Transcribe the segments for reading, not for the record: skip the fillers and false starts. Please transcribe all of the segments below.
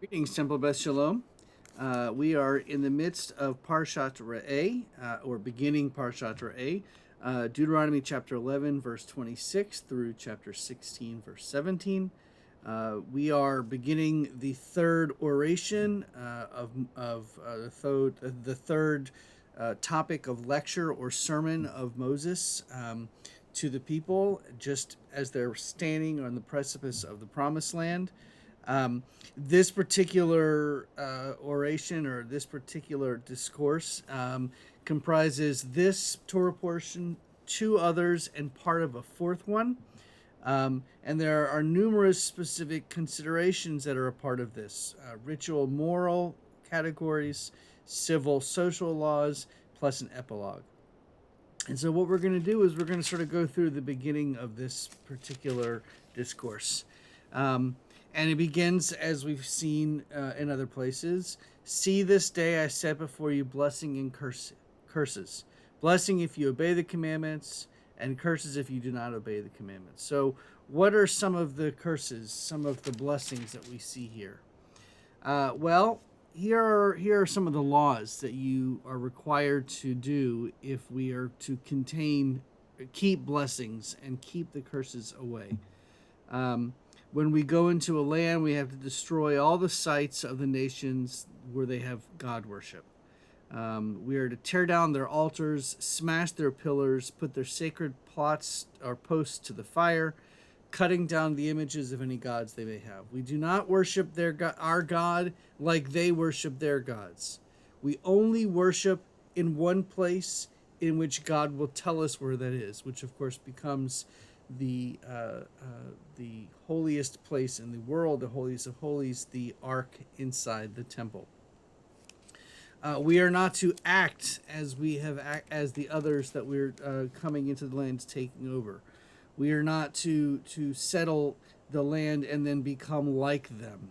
Greetings, Temple Beth Shalom. We are in the midst of Parashat R'eih, or beginning Parashat R'eih, Deuteronomy chapter 11, verse 26 through chapter 16, verse 17. We are beginning the third oration the third topic of lecture or sermon of Moses to the people, just as they're standing on the precipice of the Promised Land. This particular oration or this particular discourse comprises this Torah portion, two others, and part of a fourth one. And there are numerous specific considerations that are a part of this ritual, moral categories, civil, social laws, plus an epilogue. And so, what we're going to do is we're going to sort of go through the beginning of this particular discourse. And it begins, as we've seen in other places. See, this day I set before you blessing and curses. Blessing if you obey the commandments, and curses if you do not obey the commandments. So, what are some of the curses, some of the blessings that we see here? Well, here are some of the laws that you are required to do if we are to keep blessings and keep the curses away. When we go into a land, we have to destroy all the sites of the nations where they have God worship. We are to tear down their altars, smash their pillars, put their sacred plots or posts to the fire, cutting down the images of any gods they may have. We do not worship our God like they worship their gods. We only worship in one place in which God will tell us where that is, which of course becomes the holiest place in the world, the holiest of holies, the ark inside the temple. We are not to act as as the others that we're coming into the land taking over. We are not to settle the land and then become like them.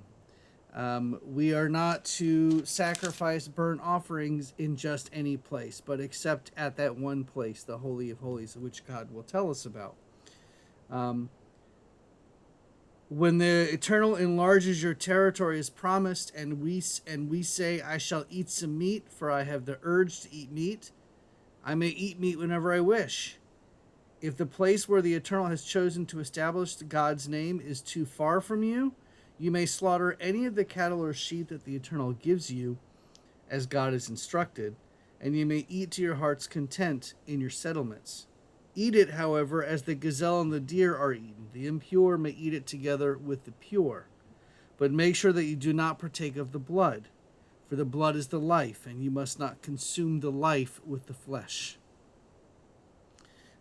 We are not to sacrifice burnt offerings in just any place, but except at that one place, the Holy of Holies, which God will tell us about. When the Eternal enlarges your territory as promised, and we say, I shall eat some meat, for I have the urge to eat meat, I may eat meat whenever I wish. If the place where the Eternal has chosen to establish God's name is too far from you, you may slaughter any of the cattle or sheep that the Eternal gives you, as God has instructed, and you may eat to your heart's content in your settlements. Eat it, however, as the gazelle and the deer are eaten. The impure may eat it together with the pure. But make sure that you do not partake of the blood, for the blood is the life, and you must not consume the life with the flesh.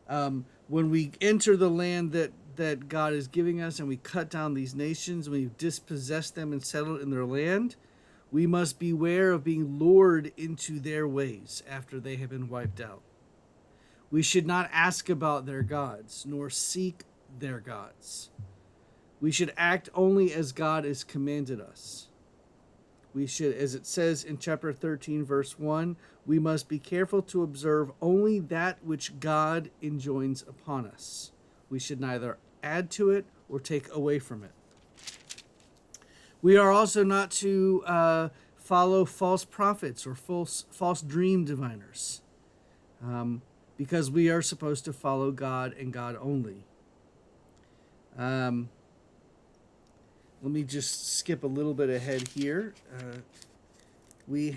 When we enter the land that God is giving us, and we cut down these nations, and we dispossess them and settle in their land, we must beware of being lured into their ways after they have been wiped out. We should not ask about their gods, nor seek their gods. We should act only as God has commanded us. We should, as it says in chapter 13, verse 1, we must be careful to observe only that which God enjoins upon us. We should neither add to it or take away from it. We are also not to follow false prophets or false dream diviners. Because we are supposed to follow God and God only. Let me just skip a little bit ahead here. We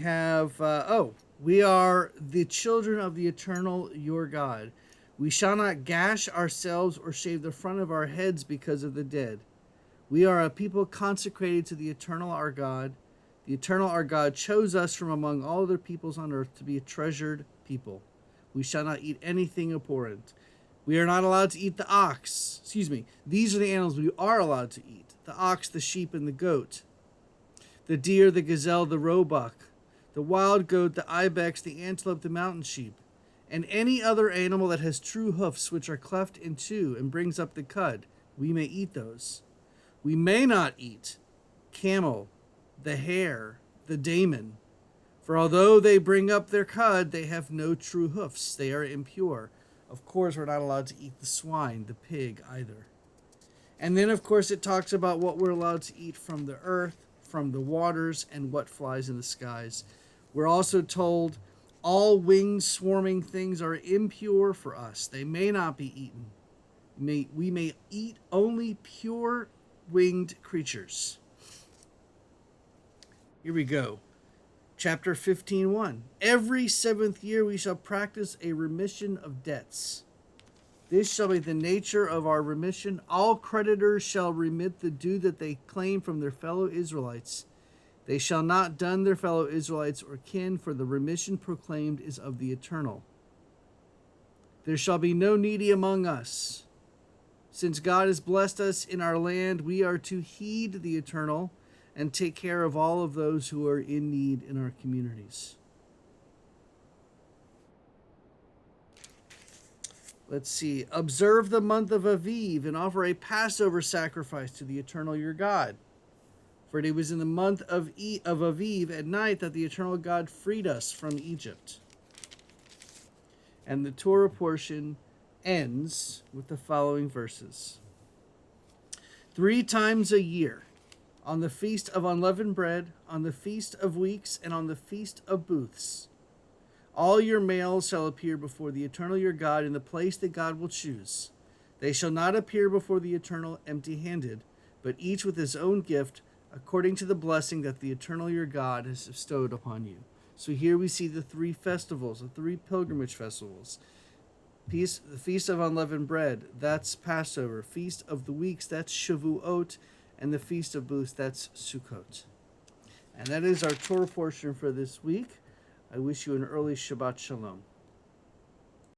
are the children of the Eternal, your God. We shall not gash ourselves or shave the front of our heads because of the dead. We are a people consecrated to the Eternal, our God. The Eternal, our God, chose us from among all other peoples on earth to be a treasured people. We shall not eat anything abhorrent. We are not allowed to eat the ox. These are the animals we are allowed to eat. The ox, the sheep, and the goat. The deer, the gazelle, the roebuck. The wild goat, the ibex, the antelope, the mountain sheep. And any other animal that has true hoofs which are cleft in two and brings up the cud. We may eat those. We may not eat camel, the hare, the daemon. For although they bring up their cud, they have no true hoofs. They are impure. Of course, we're not allowed to eat the swine, the pig, either. And then, of course, it talks about what we're allowed to eat from the earth. from the waters and what flies in the skies. We're also told all winged swarming things are impure for us. They may not be eaten. We may eat only pure winged creatures. Here we go. Chapter 15:1. Every seventh year we shall practice a remission of debts. This shall be the nature of our remission. All creditors shall remit the due that they claim from their fellow Israelites. They shall not dun their fellow Israelites or kin, for the remission proclaimed is of the eternal. There shall be no needy among us. Since God has blessed us in our land, we are to heed the eternal and take care of all of those who are in need in our communities. Let's see. Observe the month of Aviv and offer a Passover sacrifice to the eternal your God. For it was in the month of Aviv at night that the eternal God freed us from Egypt. And the Torah portion ends with the following verses. 3 times a year, on the feast of unleavened bread, on the feast of weeks, and on the feast of booths, all your males shall appear before the eternal your God in the place that God will choose. They shall not appear before the eternal empty-handed, but each with his own gift, according to the blessing that the eternal your God has bestowed upon you. So here we see the 3 festivals, the 3 pilgrimage festivals. The Feast of Unleavened Bread, that's Passover. Feast of the Weeks, that's Shavuot. And the Feast of Booths, that's Sukkot. And that is our Torah portion for this week. I wish you an early Shabbat Shalom.